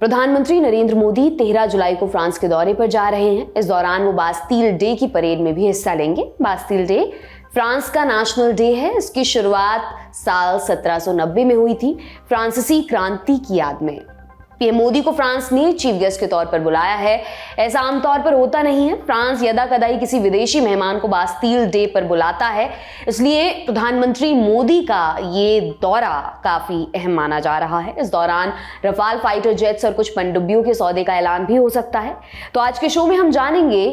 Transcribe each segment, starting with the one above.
प्रधानमंत्री नरेंद्र मोदी 13 जुलाई को फ्रांस के दौरे पर जा रहे हैं। इस दौरान वो बास्टील डे की परेड में भी हिस्सा लेंगे। बास्टील डे फ्रांस का नेशनल डे है। इसकी शुरुआत साल 1790 में हुई थी, फ्रांसीसी क्रांति की याद में। पीएम मोदी को फ्रांस ने चीफ गेस्ट के तौर पर बुलाया है। ऐसा आमतौर पर होता नहीं है। फ्रांस यदा कदाई किसी विदेशी मेहमान को बास्टील डे पर बुलाता है, इसलिए प्रधानमंत्री मोदी का ये दौरा काफी अहम माना जा रहा है। इस दौरान रफाल फाइटर जेट्स और कुछ पनडुब्बियों के सौदे का ऐलान भी हो सकता है। तो आज के शो में हम जानेंगे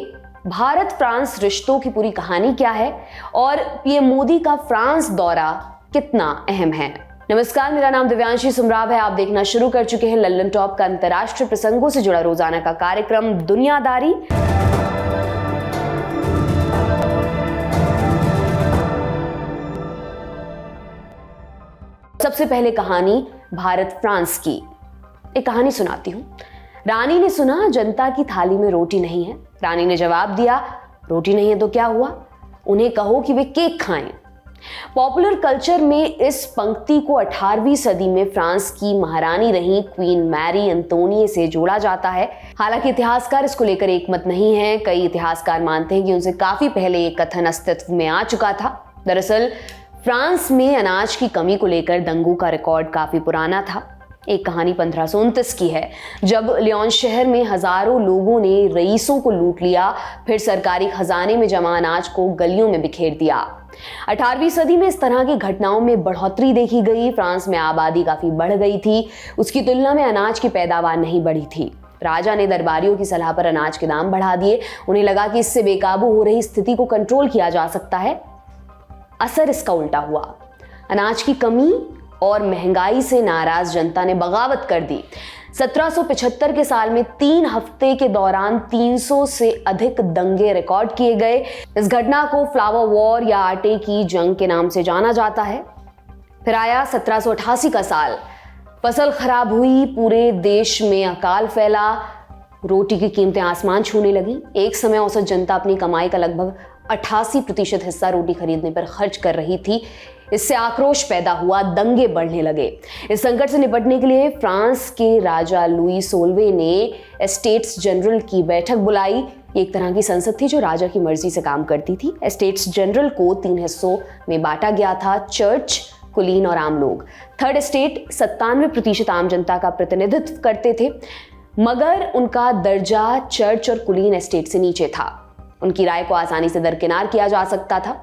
भारत फ्रांस रिश्तों की पूरी कहानी क्या है और पीएम मोदी का फ्रांस दौरा कितना अहम है। नमस्कार, मेरा नाम दिव्यांशी सुमराव है। आप देखना शुरू कर चुके हैं लल्लन टॉप का अंतर्राष्ट्रीय प्रसंगों से जुड़ा रोजाना का कार्यक्रम दुनियादारी। सबसे पहले कहानी भारत फ्रांस की। एक कहानी सुनाती हूं। रानी ने सुना जनता की थाली में रोटी नहीं है। रानी ने जवाब दिया, रोटी नहीं है तो क्या हुआ, उन्हें कहो कि वे केक खाएं। पॉपुलर कल्चर में इस पंक्ति को 18वीं सदी में फ्रांस की महारानी रही क्वीन मैरी एंटोनिए से जोड़ा जाता है। हालांकि इतिहासकार इसको लेकर एक मत नहीं है। कई इतिहासकार मानते हैं कि उनसे काफी पहले ये कथन अस्तित्व में आ चुका था। दरअसल फ्रांस में अनाज की कमी को लेकर दंगों का रिकॉर्ड काफी पुराना था। एक कहानी 1529 की है, जब लियोन शहर में हजारों लोगों ने रईसों को लूट लिया, फिर सरकारी खजाने में जमा अनाज को गलियों में बिखेर दिया। 18वीं सदी में इस तरह की घटनाओं में बढ़ोतरी देखी गई। फ्रांस में आबादी काफी बढ़ गई थी, उसकी तुलना में अनाज की पैदावार नहीं बढ़ी थी। राजा ने दरबारियों की सलाह पर अनाज के दाम बढ़ा दिए। उन्हें लगा कि इससे बेकाबू हो रही स्थिति को कंट्रोल किया जा सकता है। असर इसका उल्टा हुआ। अनाज की कमी और महंगाई से नाराज जनता ने बगावत कर दी। 1775 के साल में 3 हफ्ते के दौरान 300 से अधिक दंगे रिकॉर्ड किए गए। इस घटना को फ्लावर वॉर या आटे की जंग के नाम से जाना जाता है। फिर आया 1788 का साल। फसल खराब हुई, पूरे देश में अकाल फैला, रोटी की कीमतें आसमान छूने लगी। एक समय औसत जनता अपनी कमाई का लगभग 88% हिस्सा रोटी खरीदने पर खर्च कर रही थी। इससे आक्रोश पैदा हुआ, दंगे बढ़ने लगे। इस संकट से निपटने के लिए फ्रांस के राजा लुई 16वें ने एस्टेट्स जनरल की बैठक बुलाई। एक तरह की संसद थी जो राजा की मर्जी से काम करती थी। एस्टेट्स जनरल को 3 हिस्सों में बांटा गया था, चर्च, कुलीन और आम लोग। थर्ड एस्टेट 97% आम जनता का प्रतिनिधित्व करते थे, मगर उनका दर्जा चर्च और कुलीन एस्टेट से नीचे था। उनकी राय को आसानी से दरकिनार किया जा सकता था।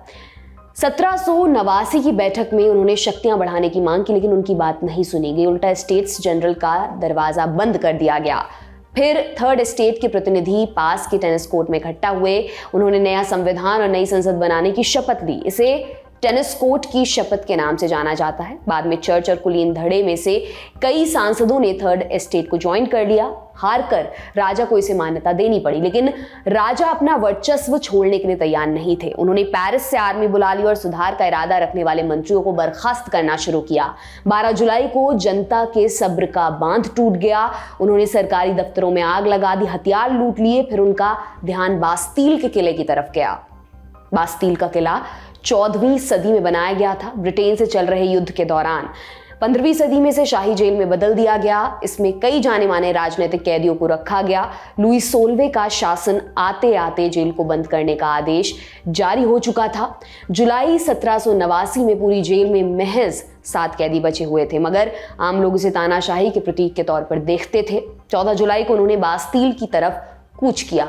1789 की बैठक में उन्होंने शक्तियां बढ़ाने की मांग की, लेकिन उनकी बात नहीं सुनी गई। उल्टा स्टेट्स जनरल का दरवाजा बंद कर दिया गया। फिर थर्ड स्टेट के प्रतिनिधि पास के टेनिस कोर्ट में इकट्ठा हुए। उन्होंने नया संविधान और नई संसद बनाने की शपथ ली। इसे टेनिस कोर्ट की शपथ के नाम से जाना जाता है। बाद में चर्च और कुलीन धड़े में से कई सांसदों ने थर्ड एस्टेट को ज्वाइन कर लिया। हारकर राजा को इसे मान्यता देनी पड़ी, लेकिन राजा अपना वर्चस्व छोड़ने के लिए तैयार नहीं थे। उन्होंने पेरिस से आर्मी बुला ली और सुधार का इरादा रखने वाले मंत्रियों को बर्खास्त करना शुरू किया। 12 जुलाई को जनता के सब्र का बांध टूट गया। उन्होंने सरकारी दफ्तरों में आग लगा दी, हथियार लूट लिए। फिर उनका ध्यान बास्तील के किले की तरफ गया। बास्तील का किला 14वीं सदी में बनाया गया था, ब्रिटेन से चल रहे युद्ध के दौरान। 15वीं सदी में से शाही जेल में बदल दिया गया। इसमें कई जाने माने राजनीतिक कैदियों को रखा गया। लुई 16वें का शासन आते आते जेल को बंद करने का आदेश जारी हो चुका था। जुलाई 1789 में पूरी जेल में महज 7 कैदी बचे हुए थे, मगर आम लोग इसे तानाशाही के प्रतीक के तौर पर देखते थे। 14 जुलाई को उन्होंने बास्तील की तरफ कूच किया।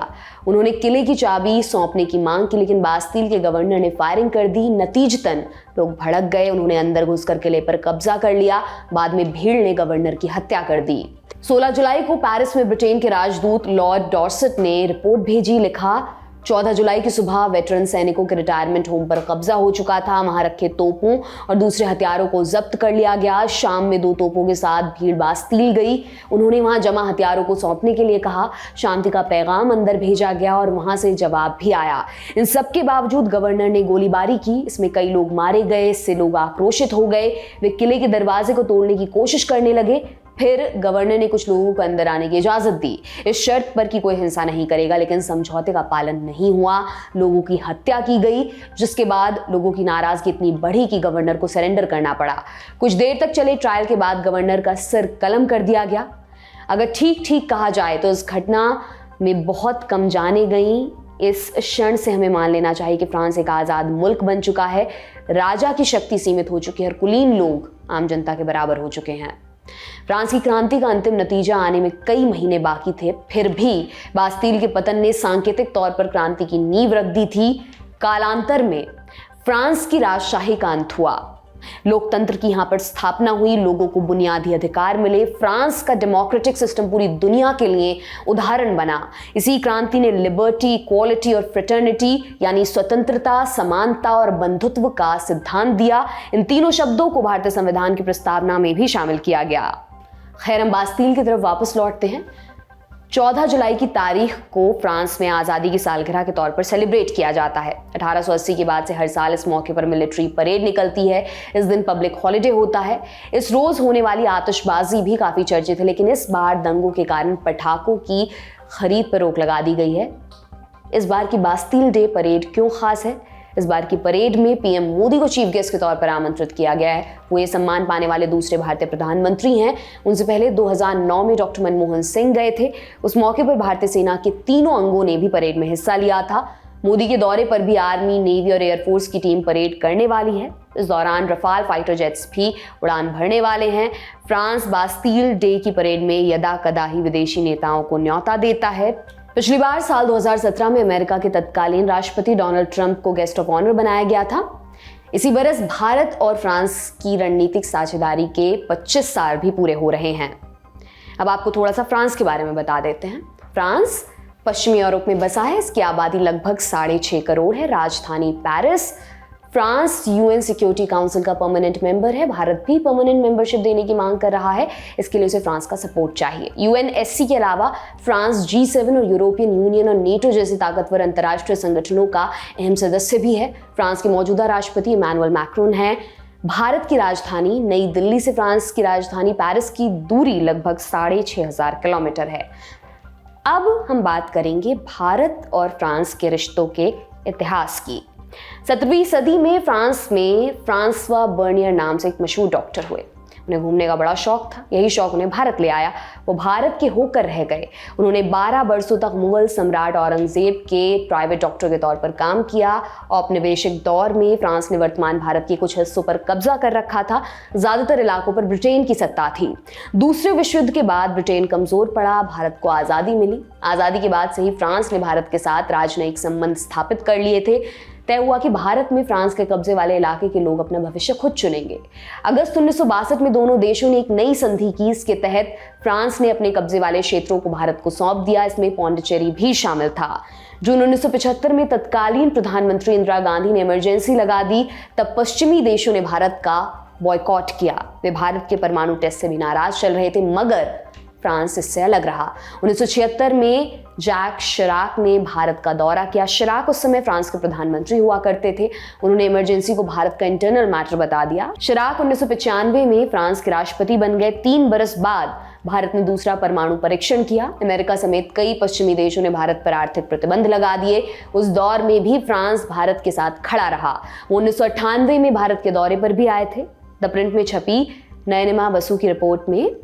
उन्होंने किले की चाबी सौंपने की मांग की, लेकिन बास्तील के गवर्नर ने फायरिंग कर दी। नतीजतन लोग भड़क गए। उन्होंने अंदर घुसकर किले पर कब्जा कर लिया। बाद में भीड़ ने गवर्नर की हत्या कर दी। 16 जुलाई को पेरिस में ब्रिटेन के राजदूत लॉर्ड डॉर्सेट ने रिपोर्ट भेजी। लिखा, 14 जुलाई की सुबह वेटरन सैनिकों के रिटायरमेंट होम पर कब्जा हो चुका था। वहां रखे तोपों और दूसरे हथियारों को जब्त कर लिया गया। शाम में 2 तोपों के साथ भीड़ बास्तील गई। उन्होंने वहां जमा हथियारों को सौंपने के लिए कहा। शांति का पैगाम अंदर भेजा गया और वहां से जवाब भी आया। इन सब के बावजूद गवर्नर ने गोलीबारी की। इसमें कई लोग मारे गए। इससे लोग आक्रोशित हो गए। वे किले के दरवाजे को तोड़ने की कोशिश करने लगे। फिर गवर्नर ने कुछ लोगों को अंदर आने की इजाजत दी, इस शर्त पर कि कोई हिंसा नहीं करेगा, लेकिन समझौते का पालन नहीं हुआ। लोगों की हत्या की गई, जिसके बाद लोगों की नाराजगी इतनी बढ़ी कि गवर्नर को सरेंडर करना पड़ा। कुछ देर तक चले ट्रायल के बाद गवर्नर का सिर कलम कर दिया गया। अगर ठीक ठीक कहा जाए तो इस घटना में बहुत कम जाने गई। इस क्षण से हमें मान लेना चाहिए कि फ्रांस एक आज़ाद मुल्क बन चुका है, राजा की शक्ति सीमित हो चुकी है और कुलीन लोग आम जनता के बराबर हो चुके हैं। फ्रांस की क्रांति का अंतिम नतीजा आने में कई महीने बाकी थे, फिर भी बास्तील के पतन ने सांकेतिक तौर पर क्रांति की नींव रख दी थी। कालांतर में फ्रांस की राजशाही का अंत हुआ, लोकतंत्र की यहां पर स्थापना हुई, लोगों को बुनियादी अधिकार मिले, फ्रांस का डेमोक्रेटिक सिस्टम पूरी दुनिया के लिए उदाहरण बना। इसी क्रांति ने लिबर्टी, इक्वालिटी और फ्रेटर्निटी यानी स्वतंत्रता, समानता और बंधुत्व का सिद्धांत दिया। इन तीनों शब्दों को भारतीय संविधान की प्रस्तावना में भी शामिल किया गया। खैर, हम बास्तील की तरफ वापस लौटते हैं। 14 जुलाई की तारीख को फ्रांस में आज़ादी की सालगिरह के तौर पर सेलिब्रेट किया जाता है। 1880 के बाद से हर साल इस मौके पर मिलिट्री परेड निकलती है। इस दिन पब्लिक हॉलिडे होता है। इस रोज़ होने वाली आतिशबाजी भी काफ़ी चर्चित है, लेकिन इस बार दंगों के कारण पटाखों की खरीद पर रोक लगा दी गई है। इस बार की बास्तील डे परेड क्यों खास है? इस बार की परेड में पीएम मोदी को चीफ गेस्ट के तौर पर आमंत्रित किया गया है। वो ये सम्मान पाने वाले दूसरे भारतीय प्रधानमंत्री हैं। उनसे पहले 2009 में डॉक्टर मनमोहन सिंह गए थे। उस मौके पर भारतीय सेना के तीनों अंगों ने भी परेड में हिस्सा लिया था। मोदी के दौरे पर भी आर्मी, नेवी और एयरफोर्स की टीम परेड करने वाली है। इस दौरान रफाल फाइटर जेट्स भी उड़ान भरने वाले हैं। फ्रांस बास्तील डे की परेड में यदा कदा ही विदेशी नेताओं को न्योता देता है। पिछली बार साल 2017 में अमेरिका के तत्कालीन राष्ट्रपति डोनाल्ड ट्रंप को गेस्ट ऑफ ऑनर बनाया गया था। इसी बरस भारत और फ्रांस की रणनीतिक साझेदारी के 25 साल भी पूरे हो रहे हैं। अब आपको थोड़ा सा फ्रांस के बारे में बता देते हैं। फ्रांस पश्चिमी यूरोप में बसा है। इसकी आबादी लगभग 6.5 करोड़ है। राजधानी Paris. France UN security council का परमानेंट मेंबर है। भारत भी परमानेंट मेंबरशिप देने की मांग कर रहा है। इसके लिए उसे फ्रांस का सपोर्ट चाहिए। यूएनएससी के अलावा फ्रांस G7 और यूरोपियन यूनियन और नेटो जैसे ताकतवर अंतर्राष्ट्रीय संगठनों का अहम सदस्य भी है। फ्रांस के मौजूदा राष्ट्रपति इमैनुअल मैक्रोन हैं। भारत की राजधानी नई दिल्ली से फ्रांस की राजधानी पेरिस की दूरी लगभग 6,500 किलोमीटर है। अब हम बात करेंगे भारत और फ्रांस के रिश्तों के इतिहास की। 17वीं सदी में फ्रांस में फ्रांसवा बर्नियर नाम से एक मशहूर डॉक्टर हुए। उन्हें घूमने का बड़ा शौक था। यही शौक उन्हें भारत ले आया। वो भारत के होकर रह गए। उन्होंने 12 वर्षों तक मुगल सम्राट औरंगजेब के प्राइवेट डॉक्टर के तौर पर काम किया। औपनिवेशिक दौर में फ्रांस ने वर्तमान भारत के कुछ हिस्सों पर कब्जा कर रखा था। ज़्यादातर इलाकों पर ब्रिटेन की सत्ता थी। दूसरे विश्व युद्ध के बाद ब्रिटेन कमज़ोर पड़ा। भारत को आज़ादी मिली। आज़ादी के बाद से ही फ्रांस ने भारत के साथ राजनयिक संबंध स्थापित कर लिए थे। तय हुआ कि भारत में फ्रांस के कब्जे वाले इलाके के लोग अपना भविष्य खुद चुनेंगे। अगस्त 1962 में दोनों देशों ने एक नई संधि की। इसके तहत फ्रांस ने अपने कब्जे वाले क्षेत्रों को भारत को सौंप दिया। इसमें पौंडीचेरी भी शामिल था। जून 1975 में तत्कालीन प्रधानमंत्री इंदिरा गांधी ने इमरजेंसी लगा दी। तब पश्चिमी देशों ने भारत का बॉयकॉट किया। वे भारत के परमाणु टेस्ट से भी नाराज चल रहे थे, मगर फ्रांस इससे अलग रहा। 1976 में जैक शिराक ने भारत का दौरा किया। शिराक उस समय फ्रांस के प्रधानमंत्री हुआ करते थे। उन्होंने इमरजेंसी को भारत का इंटरनल मैटर बता दिया। शिराक 1995 में फ्रांस के राष्ट्रपति बन गए। 3 बरस बाद भारत ने दूसरा परमाणु परीक्षण किया। अमेरिका समेत कई पश्चिमी देशों ने भारत पर आर्थिक प्रतिबंध लगा दिए। उस दौर में भी फ्रांस भारत के साथ खड़ा रहा। वो 1998 में भारत के दौरे पर भी आए थे। द प्रिंट में छपी नयनिमा बसु की रिपोर्ट में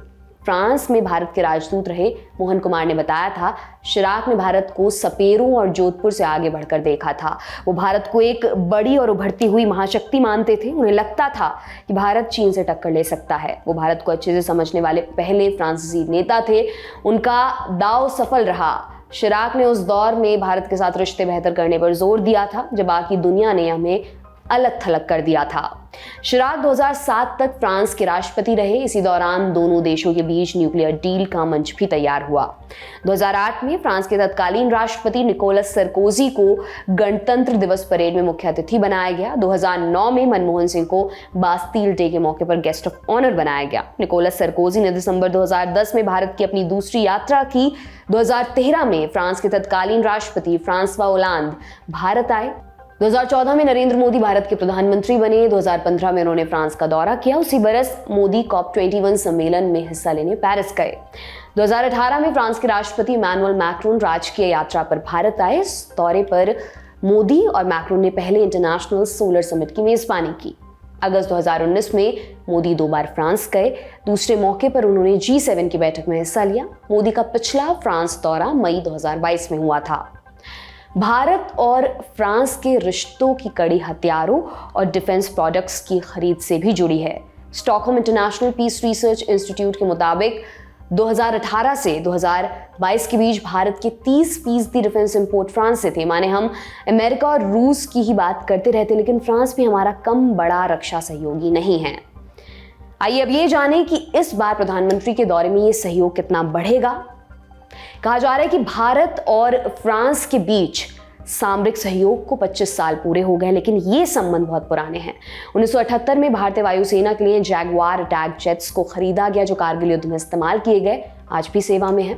फ्रांस में भारत के राजदूत रहे मोहन कुमार ने बताया था, शिराक ने भारत को सपेरों और जोधपुर से आगे बढ़कर देखा था। वो भारत को एक बड़ी और उभरती हुई महाशक्ति मानते थे। उन्हें लगता था कि भारत चीन से टक्कर ले सकता है। वो भारत को अच्छे से समझने वाले पहले फ्रांसीसी नेता थे। उनका दांव सफल रहा। शिराक ने उस दौर में भारत के साथ रिश्ते बेहतर करने पर जोर दिया था, जब बाकी दुनिया ने हमें अलग थलग कर दिया था। शिराक 2007 तक फ्रांस के राष्ट्रपति रहे। इसी दौरान दोनों देशों के बीच न्यूक्लियर डील का मंच भी तैयार हुआ। 2008 में फ्रांस के तत्कालीन राष्ट्रपति निकोलस सरकोजी को गणतंत्र दिवस परेड में मुख्य अतिथि बनाया गया। 2009 में मनमोहन सिंह को बास्तील डे के मौके पर गेस्ट ऑफ ऑनर बनाया गया। निकोलस सरकोजी ने दिसंबर 2010 में भारत की अपनी दूसरी यात्रा की। 2013 में फ्रांस के तत्कालीन राष्ट्रपति फ्रांसवा ओलांद भारत आए। 2014 में नरेंद्र मोदी भारत के प्रधानमंत्री बने। 2015 में उन्होंने फ्रांस का दौरा किया। उसी बरस मोदी COP21 सम्मेलन में हिस्सा लेने पेरिस गए। 2018 में फ्रांस के राष्ट्रपति इमैनुअल मैक्रोन राजकीय यात्रा पर भारत आए। इस दौरे पर मोदी और मैक्रोन ने पहले इंटरनेशनल सोलर समिट की मेजबानी की। अगस्त 2019 में मोदी 2 बार फ्रांस गए। दूसरे मौके पर उन्होंने G7 की बैठक में हिस्सा लिया। मोदी का पिछला फ्रांस दौरा मई 2022 में हुआ था। भारत और फ्रांस के रिश्तों की कड़ी हथियारों और डिफेंस प्रोडक्ट्स की खरीद से भी जुड़ी है। Stockholm International Peace Research Institute के मुताबिक 2018 से 2022 के बीच भारत के 30% डिफेंस इंपोर्ट फ्रांस से थे। माने हम अमेरिका और रूस की ही बात करते रहते, लेकिन फ्रांस भी हमारा कम बड़ा रक्षा सहयोगी नहीं है। आइए अब ये जानें कि इस बार प्रधानमंत्री के दौरे में ये सहयोग कितना बढ़ेगा। कहा जा रहा है कि भारत और फ्रांस के बीच सामरिक सहयोग को 25 साल पूरे हो गए, लेकिन ये संबंध बहुत पुराने हैं। 1978 में भारतीय वायुसेना के लिए जैगवार अटैक जेट्स को खरीदा गया, जो कारगिल युद्ध में इस्तेमाल किए गए, आज भी सेवा में है।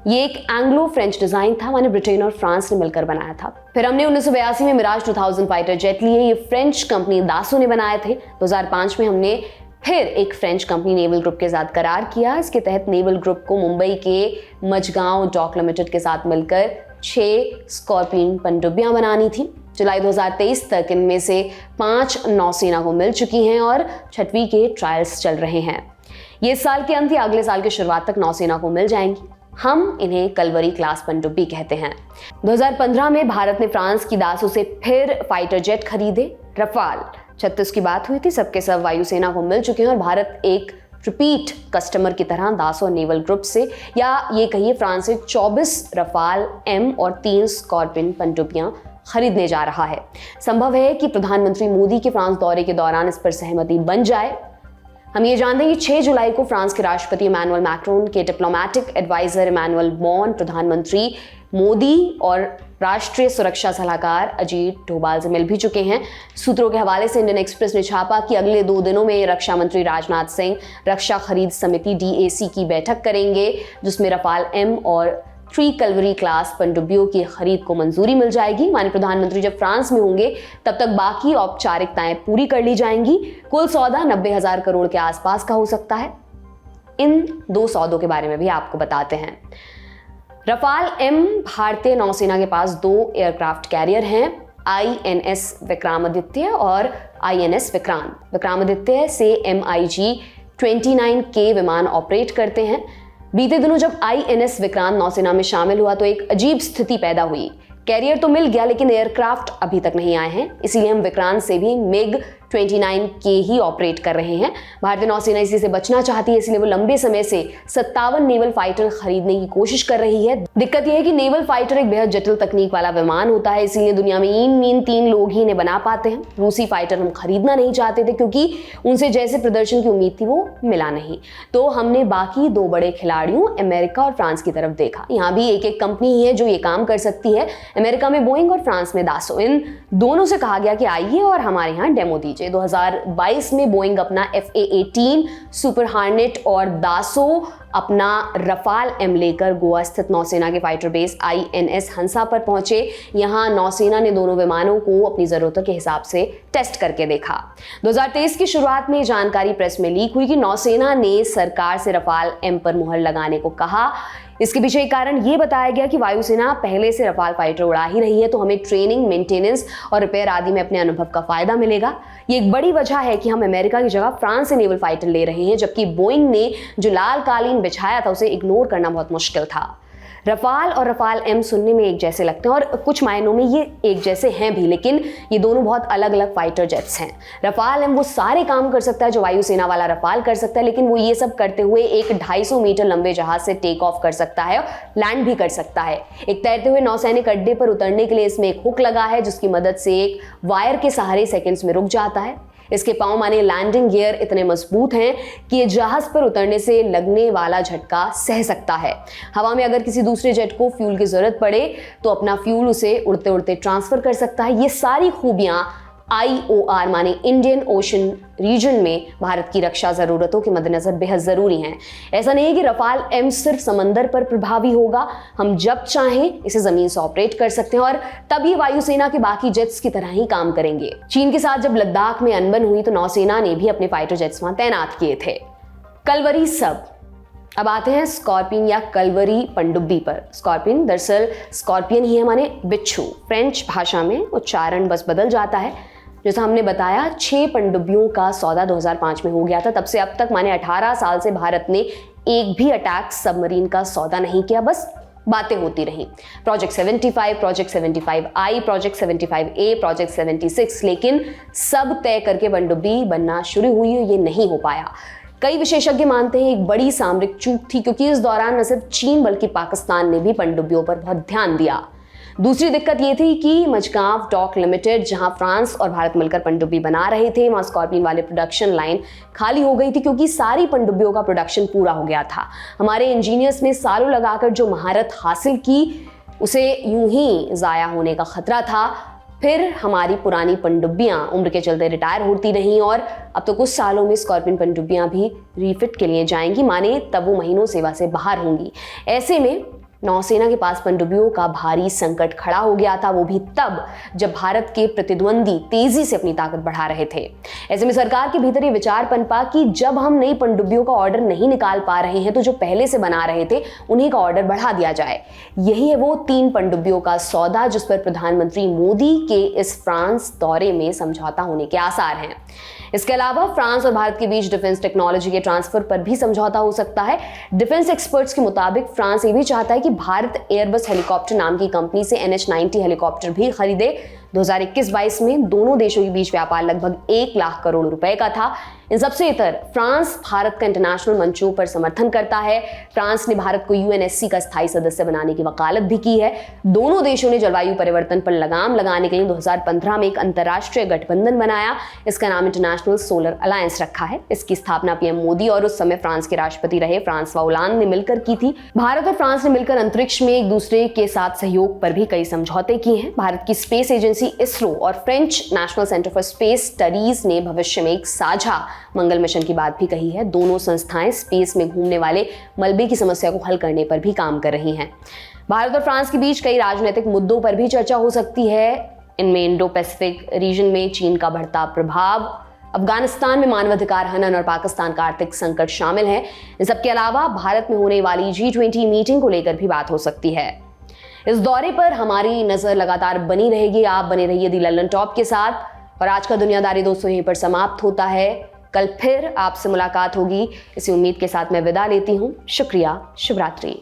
ये एक एंग्लो फ्रेंच डिजाइन था, माने ब्रिटेन और फ्रांस ने मिलकर बनाया था। फिर हमने 1982 में मिराज 2000 फाइटर जेट लिए, ये फ्रेंच कंपनी दासो ने बनाए थे। 2005 में हमने फिर एक फ्रेंच कंपनी नेवल ग्रुप के साथ करार किया। इसके तहत नेवल ग्रुप को मुंबई के मझगांव डॉक लिमिटेड के साथ मिलकर 6 स्कॉर्पियन पनडुब्बियां बनानी थी। जुलाई 2023 तक इनमें से 5 नौसेना को मिल चुकी हैं और 6वीं के ट्रायल्स चल रहे हैं। ये साल के अंत या अगले साल की शुरुआत तक नौसेना को मिल जाएंगी। हम इन्हें कलवरी क्लास पनडुब्बी कहते हैं। 2015 में भारत ने फ्रांस की दासो से फिर फाइटर जेट खरीदे। रफाल 36 की बात हुई थी, सबके सब वायुसेना को मिल चुके हैं और भारत एक रिपीट कस्टमर की तरह दासो नेवल ग्रुप से, या ये कहिए फ्रांस से 24 रफाल M और 3 स्कॉर्पियन पनडुब्बियां खरीदने जा रहा है। संभव है कि प्रधानमंत्री मोदी के फ्रांस दौरे के दौरान इस पर सहमति बन जाए। हम ये जानते हैं कि 6 जुलाई को फ्रांस के राष्ट्रपति इमैनुअल मैक्रोन के डिप्लोमैटिक एडवाइजर इमैनुअल बॉन प्रधानमंत्री मोदी और राष्ट्रीय सुरक्षा सलाहकार अजीत डोभाल से मिल भी चुके हैं। सूत्रों के हवाले से इंडियन एक्सप्रेस ने छापा कि अगले 2 दिनों में रक्षा मंत्री राजनाथ सिंह रक्षा खरीद समिति DAC की बैठक करेंगे, जिसमें रफाल M और 3 कलवरी क्लास पनडुब्बियों की खरीद को मंजूरी मिल जाएगी। माननीय प्रधानमंत्री जब फ्रांस में होंगे तब तक बाकी औपचारिकताएं पूरी कर ली जाएंगी। कुल सौदा 90,000 करोड़ के आसपास का हो सकता है। इन 2 सौदों के बारे में भी आपको बताते हैं। रफाल M भारतीय नौसेना के पास 2 एयरक्राफ्ट कैरियर हैं, INS विक्रमादित्य और INS विक्रांत। विक्रमादित्य से MiG-29K विमान ऑपरेट करते हैं। बीते दिनों जब INS विक्रांत नौसेना में शामिल हुआ तो एक अजीब स्थिति पैदा हुई। कैरियर तो मिल गया, लेकिन एयरक्राफ्ट अभी तक नहीं आए हैं, इसीलिए हम विक्रांत से भी MiG-29K ही ऑपरेट कर रहे हैं। भारतीय नौसेना इसी से बचना चाहती है, इसलिए वो लंबे समय से 57 नेवल फाइटर खरीदने की कोशिश कर रही है। दिक्कत यह है कि नेवल फाइटर एक बेहद जटिल तकनीक वाला विमान होता है, इसीलिए दुनिया में इन 3 लोग ही इन्हें बना पाते हैं। रूसी फाइटर हम खरीदना नहीं चाहते थे क्योंकि उनसे जैसे प्रदर्शन की उम्मीद थी वो मिला नहीं, तो हमने बाकी 2 बड़े खिलाड़ियों अमेरिका और फ्रांस की तरफ देखा। यहाँ भी एक कंपनी ही है जो ये काम कर सकती है। अमेरिका में बोइंग और फ्रांस में दासो। इन दोनों से कहा गया कि आइए और हमारे यहाँ डेमो दीजिए। 2022 में बोइंग अपना FA-18 सुपर हार्नेट और दासो अपना रफाल M लेकर गोवा स्थित नौसेना के फाइटर बेस INS हंसा पर पहुंचे। यहां नौसेना ने दोनों विमानों को अपनी जरूरतों के हिसाब से टेस्ट करके देखा। 2023 की शुरुआत में जानकारी प्रेस में लीक हुई कि नौसेना ने सरकार से रफाल M पर मुहर लगाने को कहा। इसके पीछे एक कारण ये बताया गया कि वायुसेना पहले से रफाल फाइटर उड़ा ही रही है, तो हमें ट्रेनिंग, मेंटेनेंस और रिपेयर आदि में अपने अनुभव का फायदा मिलेगा। ये एक बड़ी वजह है कि हम अमेरिका की जगह फ्रांस से नेवल फाइटर ले रहे हैं, जबकि बोइंग ने जो लाल कालीन बिछाया था उसे इग्नोर करना बहुत मुश्किल था। रफाल और रफाल M सुनने में एक जैसे लगते हैं और कुछ मायनों में ये एक जैसे हैं भी, लेकिन ये दोनों बहुत अलग अलग फाइटर जेट्स हैं। रफाल M वो सारे काम कर सकता है जो वायुसेना वाला रफाल कर सकता है, लेकिन वो ये सब करते हुए एक 250 मीटर लंबे जहाज से टेक ऑफ कर सकता है और लैंड भी कर सकता है। एक तैरते हुए नौसैनिक अड्डे पर उतरने के लिए इसमें एक हुक लगा है, जिसकी मदद से एक वायर के सहारे सेकेंड्स में रुक जाता है। इसके पांव माने लैंडिंग गियर इतने मजबूत हैं कि ये जहाज पर उतरने से लगने वाला झटका सह सकता है। हवा में अगर किसी दूसरे जेट को फ्यूल की जरूरत पड़े तो अपना फ्यूल उसे उड़ते उड़ते ट्रांसफर कर सकता है। ये सारी खूबियां IOR माने इंडियन ओशन रीजन में भारत की रक्षा जरूरतों के मद्देनजर बेहद जरूरी हैं। ऐसा नहीं है कि रफाल M सिर्फ समंदर पर प्रभावी होगा, हम जब चाहें इसे जमीन से ऑपरेट कर सकते हैं और तब ये वायुसेना के बाकी जेट्स की तरह ही काम करेंगे। चीन के साथ जब लद्दाख में अनबन हुई तो नौसेना ने भी अपने फाइटर जेट्स वहां तैनात किए थे। कलवरी सब। अब आते हैं स्कॉर्पियन या कलवरी पनडुब्बी पर। स्कॉर्पियन दरअसल स्कॉर्पियन ही है माने बिच्छू, फ्रेंच भाषा में उच्चारण बस बदल जाता है। जैसा हमने बताया 6 पनडुब्बियों का सौदा 2005 में हो गया था। तब से अब तक माने 18 साल से भारत ने एक भी अटैक सबमरीन का सौदा नहीं किया, बस बातें होती रहीं। Project 75, project 75I, project 75A, project 76, लेकिन सब तय करके पनडुब्बी बनना शुरू हुई, ये नहीं हो पाया। कई विशेषज्ञ मानते हैं एक बड़ी सामरिक चूक थी, क्योंकि इस दौरान न सिर्फ चीन बल्कि पाकिस्तान ने भी पनडुब्बियों पर बहुत ध्यान दिया। दूसरी दिक्कत ये थी कि मझगांव डॉक लिमिटेड, जहां फ्रांस और भारत मिलकर पनडुब्बी बना रहे थे, वहां स्कॉर्पियन वाले प्रोडक्शन लाइन खाली हो गई थी, क्योंकि सारी पनडुब्बियों का प्रोडक्शन पूरा हो गया था। हमारे इंजीनियर्स ने सालों लगाकर जो महारत हासिल की, उसे यूं ही जाया होने का खतरा था। फिर हमारी पुरानी पनडुब्बियां उम्र के चलते रिटायर होती रहीं और अब तो कुछ सालों में स्कॉर्पियन पनडुब्बियां भी रीफिट के लिए जाएंगी, माने तब वो महीनों सेवा से बाहर होंगी। ऐसे में नौसेना के पास पनडुब्बियों का भारी संकट खड़ा हो गया था, वो भी तब जब भारत के प्रतिद्वंदी तेजी से अपनी ताकत बढ़ा रहे थे। ऐसे में सरकार के भीतर ये विचार पनपा कि जब हम नई पनडुब्बियों का ऑर्डर नहीं निकाल पा रहे हैं, तो जो पहले से बना रहे थे उन्हीं का ऑर्डर बढ़ा दिया जाए। यही है वो 3 पनडुब्बियों का सौदा जिस पर प्रधानमंत्री मोदी के इस फ्रांस दौरे में समझौता होने के आसार हैं। इसके अलावा फ्रांस और भारत के बीच डिफेंस टेक्नोलॉजी के ट्रांसफर पर भी समझौता हो सकता है। डिफेंस एक्सपर्ट्स के मुताबिक फ्रांस ये भी चाहता है कि भारत एयरबस हेलीकॉप्टर नाम की कंपनी से NH-90 हेलीकॉप्टर भी खरीदे। 2021-22 में दोनों देशों के बीच व्यापार लगभग 1 लाख करोड़ रुपए का था। इन सबसे इतर फ्रांस भारत का इंटरनेशनल मंचों पर समर्थन करता है। फ्रांस ने भारत को UNSC का स्थायी सदस्य बनाने की वकालत भी की है। दोनों देशों ने जलवायु परिवर्तन पर लगाम लगाने के लिए 2015 में एक अंतर्राष्ट्रीय गठबंधन बनाया। इसका नाम इंटरनेशनल सोलर अलायंस रखा है। इसकी स्थापना PM मोदी और उस समय फ्रांस के राष्ट्रपति रहे फ्रांसवा होलांद ने मिलकर की थी। भारत और फ्रांस ने मिलकर अंतरिक्ष में एक दूसरे के साथ सहयोग पर भी कई समझौते किए हैं। भारत की स्पेस एजेंसी इसरो और French national centre for space studies ने भविष्य में एक साझा मंगल मिशन की बात भी कही है। दोनों संस्थाएं स्पेस में घूमने वाले मलबे की समस्या को हल करने पर भी काम कर रही हैं। भारत और फ्रांस के बीच कई राजनीतिक मुद्दों पर भी चर्चा हो सकती है। इनमें इंडो पैसिफिक रीजन में चीन का बढ़ता प्रभाव, अफगानिस्तान में मानवाधिकार हनन और पाकिस्तान का आर्थिक संकट शामिल है। इन सबके अलावा भारत में होने वाली G20 मीटिंग को लेकर भी बात हो सकती है। इस दौरे पर हमारी नजर लगातार बनी रहेगी। आप बने रहिए दी लंदन टॉप के साथ। और आज का दुनियादारी दोस्तों यहीं पर समाप्त होता है। कल फिर आपसे मुलाकात होगी, इसी उम्मीद के साथ मैं विदा लेती हूँ। शुक्रिया, शुभ रात्रि।